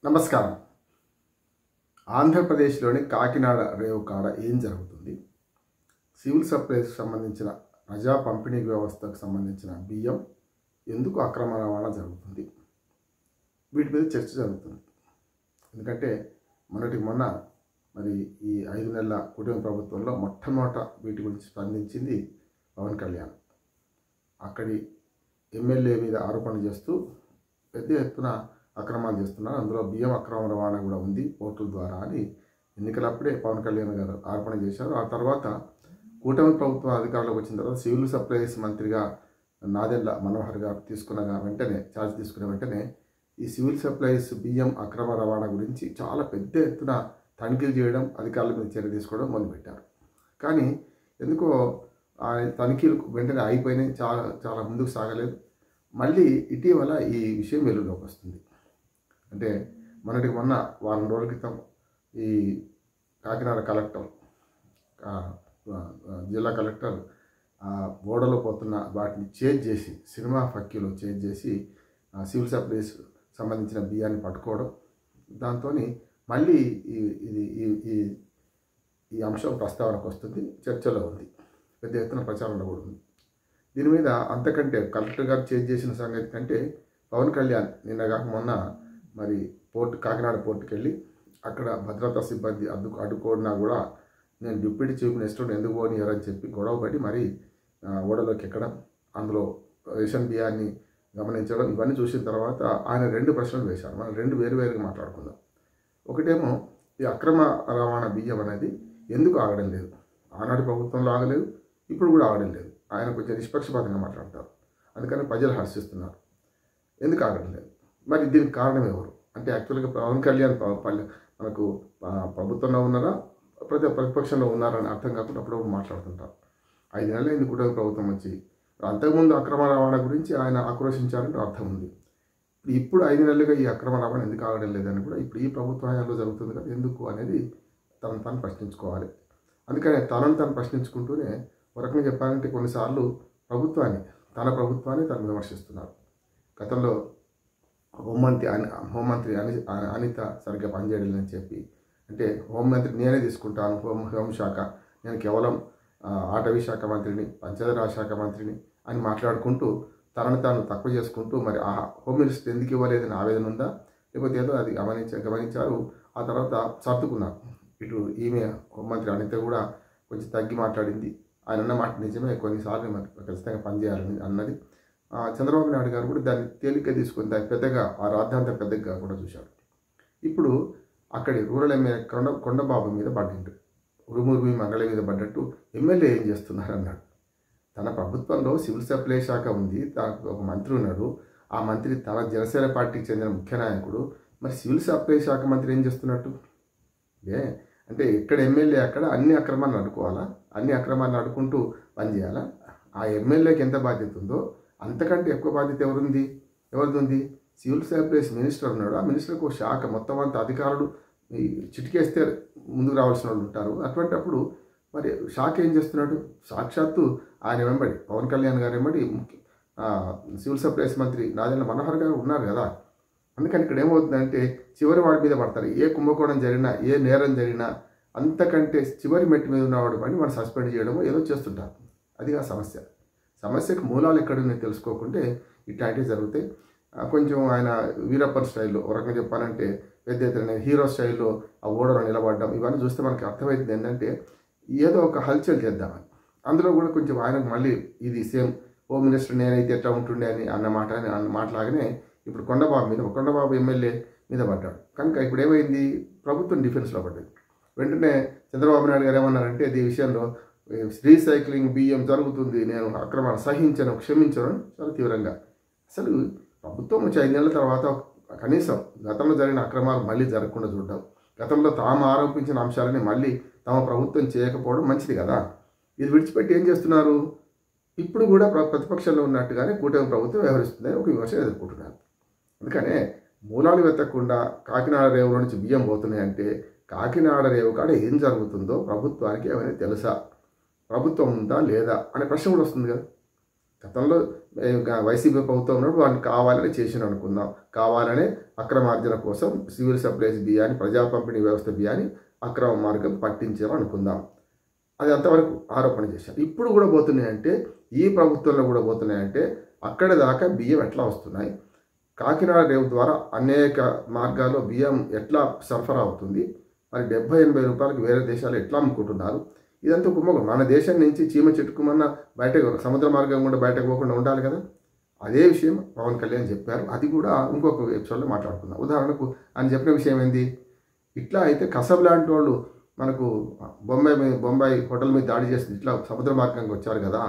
నమస్కారం. ఆంధ్రప్రదేశ్లోని కాకినాడ రేవు కాడ ఏం జరుగుతుంది? సివిల్ సప్లైస్కి సంబంధించిన ప్రజా పంపిణీ వ్యవస్థకు సంబంధించిన బియ్యం ఎందుకు అక్రమ రవాణా జరుగుతుంది? వీటి మీద చర్చ జరుగుతుంది. ఎందుకంటే మొన్న మరి ఈ 5 నెలల కూటమి ప్రభుత్వంలో మొట్టమొదట వీటి గురించి స్పందించింది పవన్ కళ్యాణ్. అక్కడి ఎమ్మెల్యే మీద ఆరోపణలు చేస్తూ పెద్ద ఎత్తున అక్రమాలు చేస్తున్నారు, అందులో బియ్యం అక్రమ రవాణా కూడా ఉంది పోర్టుల ద్వారా అని ఎన్నికలప్పుడే పవన్ కళ్యాణ్ గారు ఆరోపణ చేశారు. ఆ తర్వాత కూటమి ప్రభుత్వం అధికారంలోకి వచ్చిన తర్వాత సివిల్ సప్లైస్ మంత్రిగా నాదెళ్ల మనోహర్ గారు ఛార్జ్ తీసుకున్న వెంటనే ఈ సివిల్ సప్లైస్ బియ్యం అక్రమ రవాణా గురించి చాలా పెద్ద ఎత్తున తనిఖీలు చేయడం, అధికారుల మీద చర్య తీసుకోవడం మొదలుపెట్టారు. కానీ ఎందుకో ఆ తనిఖీలు వెంటనే అయిపోయినాయి, చాలా ముందుకు సాగలేదు. మళ్ళీ ఇటీవల ఈ విషయం వెలుగులోకి వస్తుంది. అంటే మొన్న వారం రోజుల క్రితం ఈ కాకినాడ జిల్లా కలెక్టర్ ఓడలో పోతున్న వాటిని చేజ్ చేసి, సినిమా ఫక్కీలో చేజ్ చేసి సివిల్ సప్లైస్ సంబంధించిన బియ్యాన్ని పట్టుకోవడం, దాంతో మళ్ళీ ఈ అంశం ప్రస్తావనకు వస్తుంది, చర్చలో ఉంది, పెద్ద ఎత్తున ప్రచారంలో కూడా ఉంది. దీని మీద అంతకంటే కలెక్టర్ గారు చేజ్ చేసిన సంగతి కంటే పవన్ కళ్యాణ్ మొన్న మరి కాకినాడ పోర్టుకి వెళ్ళి అక్కడ భద్రతా సిబ్బంది అడ్డుకోడినా కూడా నేను డిప్యూటీ చీఫ్ మినిస్టర్ని ఎందుకు పోనీయారని చెప్పి గొడవ పడి మరి ఓడలోకి ఎక్కడం, అందులో రేషన్ బియ్యాన్ని గమనించడం, ఇవన్నీ చూసిన తర్వాత ఆయన 2 ప్రశ్నలు వేశారు. మనం 2 వేరువేరుగా మాట్లాడుకుందాం. ఒకటేమో ఈ అక్రమ రవాణా బియ్యం అనేది ఎందుకు ఆగడం లేదు? ఆనాటి ప్రభుత్వంలో ఆగలేదు, ఇప్పుడు కూడా ఆగడం లేదు. ఆయన కొంచెం నిష్పక్షపాతంగా మాట్లాడతారు, అందుకని ప్రజలు హర్షిస్తున్నారు. ఎందుకు ఆగడం లేదు? మరి దీనికి కారణం ఎవరు అంటే యాక్చువల్గా పవన్ కళ్యాణ్ మనకు ప్రభుత్వంలో ఉన్నారా ప్రతిపక్షంలో ఉన్నారని అర్థం కాకుండా అప్పుడప్పుడు మాట్లాడుతుంటారు. 5 నెలలు అయింది కూటమి ప్రభుత్వం వచ్చి. అంతకుముందు అక్రమ రవాణా గురించి ఆయన ఆక్రోశించారంటే అర్థం ఉంది. ఇప్పుడు 5 నెలలుగా ఈ అక్రమ రవాణా ఎందుకు ఆగడం లేదని కూడా ఇప్పుడు ఈ ప్రభుత్వ హయాంలో జరుగుతుంది కదా, ఎందుకు అనేది తను ప్రశ్నించుకోవాలి. అందుకనే తను ప్రశ్నించుకుంటూనే ఒక రకంగా చెప్పాలంటే కొన్నిసార్లు తన ప్రభుత్వాన్ని తను విమర్శిస్తున్నారు. గతంలో హోంమంత్రి అనిత సరిగ్గా పనిచేయలేదని చెప్పి, అంటే హోంమంత్రి నేనే తీసుకుంటాను హోంశాఖ, నేను కేవలం అటవీ శాఖ మంత్రిని, పంచాయతీరాజ్ శాఖ మంత్రిని అని మాట్లాడుకుంటూ తనను తాను తక్కువ చేసుకుంటూ మరి ఆ హోమ్ మినిస్టర్ ఎందుకు ఇవ్వలేదని ఆవేదన ఉందా, లేకపోతే ఏదో అది గమనించారు. ఆ తర్వాత సర్దుకున్నారు. ఇటు ఈమె హోంమంత్రి అనిత కూడా కొంచెం తగ్గి మాట్లాడింది. ఆయన అన్న మాట నిజమే, కొన్నిసార్లు మరి ఖచ్చితంగా పనిచేయాలని అన్నది. చంద్రబాబు నాయుడు గారు కూడా దాన్ని తేలిగ్గా తీసుకొని దాన్ని పెద్దగా ఆ రాద్ధాంతం పెద్దగా కూడా చూశాడు. ఇప్పుడు అక్కడి రూరల్ ఎమ్మెల్యే కొండబాబు మీద పడ్డిండు, ఉరుమురుమి మంగళ మీద పడ్డట్టు ఎమ్మెల్యే ఏం చేస్తున్నారు అన్నాడు. తన ప్రభుత్వంలో సివిల్ సప్లై శాఖ ఉంది, తనకు ఒక మంత్రి ఉన్నాడు, ఆ మంత్రి తన జనసేన పార్టీకి చెందిన ముఖ్య నాయకుడు. మరి సివిల్ సప్లై శాఖ మంత్రి ఏం చేస్తున్నట్టు? అంటే ఎక్కడ ఎమ్మెల్యే అక్కడ అన్ని అక్రమాలను అడ్డుకోవాలా? అన్ని అక్రమాలను అడ్డుకుంటూ పనిచేయాలా? ఆ ఎమ్మెల్యేకి ఎంత బాధ్యత ఉందో అంతకంటే ఎక్కువ బాధ్యత ఎవరిది ఉంది? సివిల్ సప్లైస్ మినిస్టర్ ఉన్నాడు, ఆ మినిస్టర్కి ఒక శాఖ మొత్తం అంతా అధికారులు చిటికేస్తే ముందుకు రావాల్సిన వాళ్ళు ఉంటారు. అటువంటిప్పుడు మరి శాఖ ఏం చేస్తున్నాడు? సాక్షాత్తు ఆయన వెంబడి పవన్ కళ్యాణ్ గారు వెంబడి సివిల్ సప్లైస్ మంత్రి నాదెళ్ల మనోహర్ గారు ఉన్నారు కదా. అందుకని ఇక్కడ ఏమవుతుందంటే చివరి వాడి మీద పడతారు. ఏ కుంభకోణం జరిగినా, ఏ నేరం జరిగినా అంతకంటే చివరి మెట్టు మీద ఉన్నవాడు పని మనం సస్పెండ్ చేయడమో ఏదో చేస్తుంటారు. అది ఆ సమస్యకు మూలాలు ఎక్కడున్నాయో తెలుసుకోకుంటే ఇట్లాంటివి జరుగుతాయి. కొంచెం ఆయన వీరప్పన్ స్టైల్లో, ఒక రకంగా చెప్పాలంటే పెద్ద ఎత్తున హీరో స్టైల్లో ఆ ఓడలో నిలబడడం, ఇవన్నీ చూస్తే మనకి అర్థమవుతుంది ఏంటంటే ఏదో ఒక హల్చల్ చేద్దామని. అందులో కూడా కొంచెం ఆయనకు మళ్ళీ ఇది సేమ్ హోమ్ మినిస్టర్ నేనైతే ఎట్లా ఉంటుండే అని అన్న మాటలాగానే ఇప్పుడు కొండబాబు ఎమ్మెల్యే మీద పడ్డాడు. కనుక ఇప్పుడు ఏమైంది? ప్రభుత్వం డిఫెన్స్లో పడ్డది. వెంటనే చంద్రబాబు నాయుడు గారు ఏమన్నారంటే ఈ విషయంలో రీసైక్లింగ్ బియ్యం జరుగుతుంది, నేను అక్రమాన్ని క్షమించను చాలా తీవ్రంగా. అసలు ప్రభుత్వం వచ్చి 5 నెలల తర్వాత కనీసం గతంలో జరిగిన అక్రమాలు మళ్ళీ జరగకుండా చూడడం, గతంలో తాము ఆరోపించిన అంశాలని మళ్ళీ తమ ప్రభుత్వం చేయకపోవడం మంచిది కదా. ఇది విడిచిపెట్టి ఏం చేస్తున్నారు? ఇప్పుడు కూడా ప్రతిపక్షంలో ఉన్నట్టుగానే కూటమి ప్రభుత్వం వ్యవహరిస్తుందని ఒక విమర్శ ఎదుర్కొంటున్నారు. అందుకనే మూలాలు వెతకకుండా కాకినాడ రేవులో నుంచి బియ్యం పోతున్నాయంటే కాకినాడ రేవు కాడ ఏం జరుగుతుందో ప్రభుత్వానికి ఏమైనా తెలుసా? ప్రభుత్వం ఉందా లేదా అనే ప్రశ్న కూడా వస్తుంది కదా. గతంలో వైసీపీ ప్రభుత్వం ఉన్నప్పుడు వాళ్ళు కావాలని చేసిన అనుకుందాం, కావాలనే అక్రమార్జన కోసం సివిల్ సప్లైస్ బియ్యాన్ని, ప్రజా పంపిణీ వ్యవస్థ బియ్యాన్ని అక్రమ మార్గం పట్టించారు అనుకుందాం. అది అంతవరకు ఆరోపణ చేశారు. ఇప్పుడు కూడా పోతున్నాయంటే, ఈ ప్రభుత్వంలో కూడా పోతున్నాయంటే అక్కడి దాకా బియ్యం ఎట్లా వస్తున్నాయి, కాకినాడ రేవు ద్వారా అనేక మార్గాల్లో బియ్యం ఎట్లా సరఫరా అవుతుంది, మరి 70-80 రూపాయలకు వేరే దేశాలు ఎట్లా అమ్ముకుంటున్నారు, ఇదంతా కుంభకం. మన దేశం నుంచి చీమ చెట్టుకుమన్న బయటకు సముద్ర మార్గం కూడా బయటకు పోకుండా ఉండాలి కదా. అదే విషయం పవన్ కళ్యాణ్ చెప్పారు. అది కూడా ఇంకొక ఎపిసోడ్లో మాట్లాడుకుందాం. ఉదాహరణకు ఆయన చెప్పిన విషయం ఏంది, ఇట్లా అయితే కసబ్ లాంటి వాళ్ళు మనకు బొంబాయి హోటల్ మీద దాడి చేసి ఇట్లా సముద్ర మార్గంగా వచ్చారు కదా,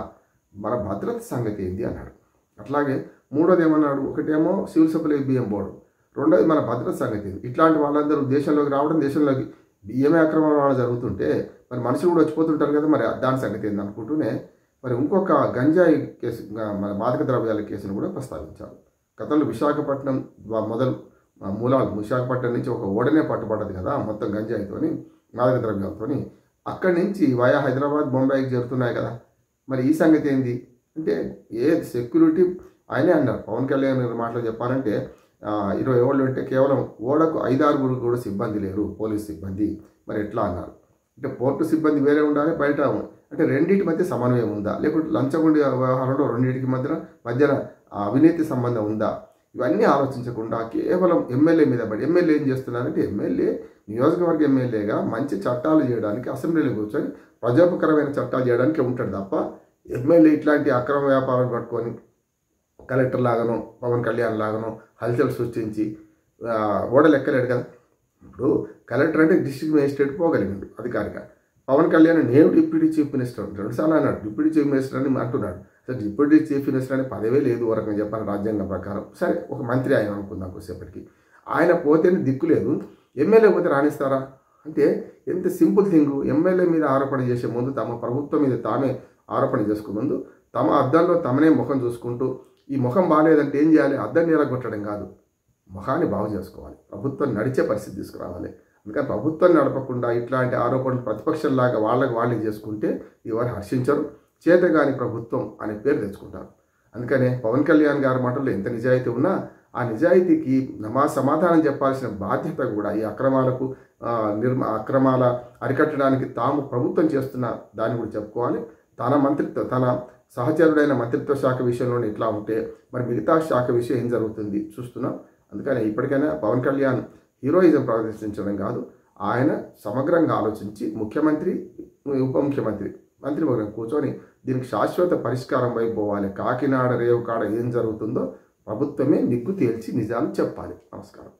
మన భద్రత సంగతి ఏంది అన్నాడు. అట్లాగే మూడోది ఏమన్నాడు, ఒకటేమో సివిల్ సప్లై బియ్యం బోర్డు, రెండోది మన భద్రత సంగతి ఏంది. ఇట్లాంటి వాళ్ళందరూ దేశంలోకి రావడం, దేశంలోకి బియ్యమే అక్రమాలు జరుగుతుంటే మరి మనుషులు కూడా వచ్చిపోతుంటారు కదా, మరి దాని సంగతి ఏంది అనుకుంటూనే మరి ఇంకొక గంజాయి కేసు, మన మాదక ద్రవ్యాల కేసును కూడా ప్రస్తావించారు. గతంలో విశాఖపట్నం మూలాలు విశాఖపట్నం నుంచి ఒక ఓడనే పట్టుబడ్డది కదా మొత్తం గంజాయితోని, మాదక ద్రవ్యాలతోని. అక్కడి నుంచి వయా హైదరాబాద్, బొంబాయికి చేరుతున్నాయి కదా, మరి ఈ సంగతి ఏంది అంటే సెక్యూరిటీ ఆయనే అన్నారు. పవన్ కళ్యాణ్ మాటలు చెప్పాలంటే 20 ఏళ్ళు ఉంటే కేవలం ఓడకు 5-6 కూడా సిబ్బంది లేరు, పోలీస్ సిబ్బంది. మరి ఎట్లా అన్నారు అంటే పోర్టు సిబ్బంది వేరే ఉండాలి, బయట అంటే రెండింటి మధ్య సమన్వయం ఉందా, లేకుంటే లంచగొండి వ్యవహారంలో రెండింటికి మధ్యన అవినీతి సంబంధం ఉందా, ఇవన్నీ ఆలోచించకుండా కేవలం ఎమ్మెల్యే మీద పడి, ఎమ్మెల్యే ఏం చేస్తున్నారంటే ఎమ్మెల్యే నియోజకవర్గ ఎమ్మెల్యేగా మంచి చట్టాలు చేయడానికి అసెంబ్లీలో కూర్చొని ప్రజోపకరమైన చట్టాలు చేయడానికి ఉంటాడు తప్ప, ఎమ్మెల్యే ఇట్లాంటి అక్రమ వ్యాపారాలు పట్టుకొని కలెక్టర్ లాగానో పవన్ కళ్యాణ్ లాగానో హల్చల్ సృష్టించి ఓడ లెక్కలేడు కదా. ఇప్పుడు కలెక్టర్ అంటే డిస్ట్రిక్ట్ మేజిస్ట్రేట్ పోగలిగాడు అధికారిక. పవన్ కళ్యాణ్ నేను డిప్యూటీ చీఫ్ మినిస్టర్ 2 సార్లు అన్నాడు, డిప్యూటీ చీఫ్ మినిస్టర్ అని అంటున్నాడు. సరే డిప్యూటీ చీఫ్ మినిస్టర్ అని పదవే లేదు ఓ రకంగా చెప్పాను రాజ్యాంగం ప్రకారం. సరే ఒక మంత్రి ఆయన అనుకుందాం కొద్దిసేపటికి, ఆయన పోతేనే దిక్కు లేదు, ఎమ్మెల్యే పోతే రాణిస్తారా అంటే ఎంత సింపుల్ థింగ్. ఎమ్మెల్యే మీద ఆరోపణ చేసే ముందు, తమ ప్రభుత్వం మీద తామే ఆరోపణ చేసుకునే ముందు తమ అద్దంలో తమనే ముఖం చూసుకుంటూ, ఈ ముఖం బాగాలేదంటే ఏం చేయాలి, అద్దాన్ని ఎలగొట్టడం కాదు, ముఖాన్ని బాగు చేసుకోవాలి, ప్రభుత్వం నడిచే పరిస్థితి తీసుకురావాలి. అందుకని ప్రభుత్వం నడపకుండా ఇట్లాంటి ఆరోపణలు ప్రతిపక్షంలాగా వాళ్ళకి చేసుకుంటే ఎవరు హర్షించరు, చేతగాని ప్రభుత్వం అనే పేరు తెచ్చుకుంటారు. అందుకనే పవన్ కళ్యాణ్ గారి మాటల్లో ఎంత నిజాయితీ ఉన్నా ఆ నిజాయితీకి సమాధానం చెప్పాల్సిన బాధ్యత కూడా ఈ అక్రమాల అరికట్టడానికి తాము ప్రభుత్వం చేస్తున్న దాన్ని కూడా చెప్పుకోవాలి. తన సహచరుడైన మంత్రిత్వ శాఖ విషయంలోనే ఇట్లా ఉంటే మరి మిగతా శాఖ విషయం ఏం జరుగుతుంది చూస్తున్నాం. అందుకని ఇప్పటికైనా పవన్ కళ్యాణ్ హీరోయిజం ప్రదర్శించడం కాదు, ఆయన సమగ్రంగా ఆలోచించి ముఖ్యమంత్రి, ఉప ముఖ్యమంత్రి, మంత్రివర్గం కూర్చొని దీనికి శాశ్వత పరిష్కారం వైపు పోవాలి. కాకినాడ రేవు కాడ ఏం జరుగుతుందో ప్రభుత్వమే నిగ్గు తేల్చి నిజాలు చెప్పాలి. నమస్కారం.